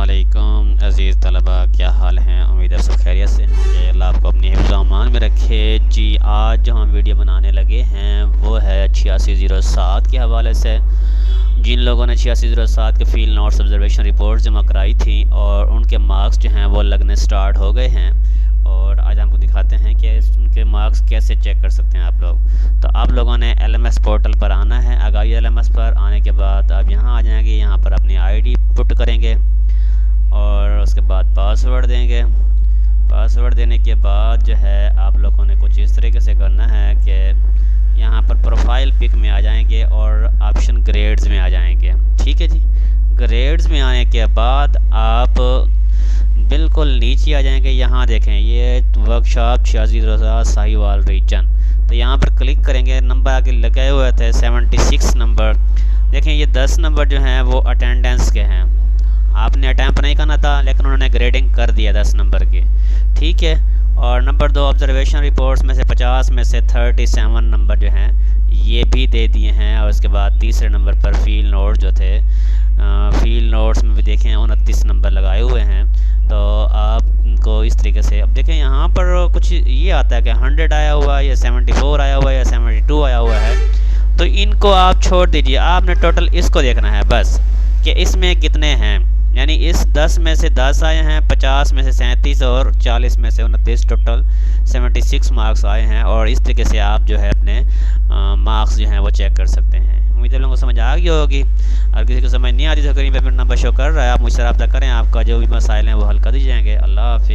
अस्सलामुअलैकुम अज़ीज़ तलबा, क्या हाल हैं। उम्मीद है सब खैरियत से होंगे। अल्लाह आपको अपनी हिफ्ज़-ओ-अमान में रखे। जी, आज जो हम वीडियो बनाने लगे हैं वो है 8607 के हवाले से। जिन लोगों ने 8607 के फील्ड नोट्स ऑब्जर्वेशन रिपोर्ट जमा कराई थी और उनके मार्क्स जो हैं वो लगने स्टार्ट हो गए हैं, और आज हमको दिखाते हैं कि उनके मार्क्स कैसे चेक कर सकते हैं आप लोग। तो आप लोगों ने LMS पोर्टल पर आना है। आगाही LMS पर आने के बाद आप यहाँ आ जाएंगे, यहाँ पर अपनी ID पुट करेंगे और उसके बाद पासवर्ड देंगे। पासवर्ड देने के बाद जो है आप लोगों ने कुछ इस तरीके से करना है कि यहाँ पर प्रोफाइल पिक में आ जाएंगे और ऑप्शन ग्रेड्स में आ जाएंगे। ठीक है जी, ग्रेड्स में आने के बाद आप बिल्कुल नीचे आ जाएंगे। यहाँ देखें, ये वर्कशॉप 8607 साहिवाल रीजन। तो यहाँ पर क्लिक करेंगे, नंबर आगे लगे हुए थे 76 नंबर। देखें ये 10 नंबर जो हैं वो अटेंडेंस के हैं। आपने अटैम्प्ट नहीं करना था, लेकिन उन्होंने ग्रेडिंग कर दिया 10 नंबर की। ठीक है। और नंबर 2 ऑब्जर्वेशन रिपोर्ट्स में से 50 में से 37 नंबर जो हैं ये भी दे दिए हैं। और उसके बाद तीसरे नंबर पर फील्ड नोट्स जो थे, फील्ड नोट्स में भी देखें 29 नंबर लगाए हुए हैं। तो आपको इस तरीके से अब देखें यहाँ पर कुछ ये आता है कि 100 आया हुआ है या 74 आया हुआ है या 72 आया हुआ है। तो इनको आप छोड़ दीजिए, आपने टोटल इसको देखना है बस कि इसमें कितने हैं। यानी इस 10 में से 10 आए हैं, 50 में से 37 और 40 में से 29, टोटल 76 मार्क्स आए हैं। और इस तरीके से आप जो है अपने मार्क्स जो हैं वो चेक कर सकते हैं। उम्मीद है लोगों को समझ आ गई होगी। अगर किसी को समझ नहीं आ रही तो करीब नंबर शो कर रहा है, आप मुझसे रब्ता करें, आपका जो भी मसाइल हैं वो हल कर दिए जाएंगे। अल्लाह हाफ़िज़।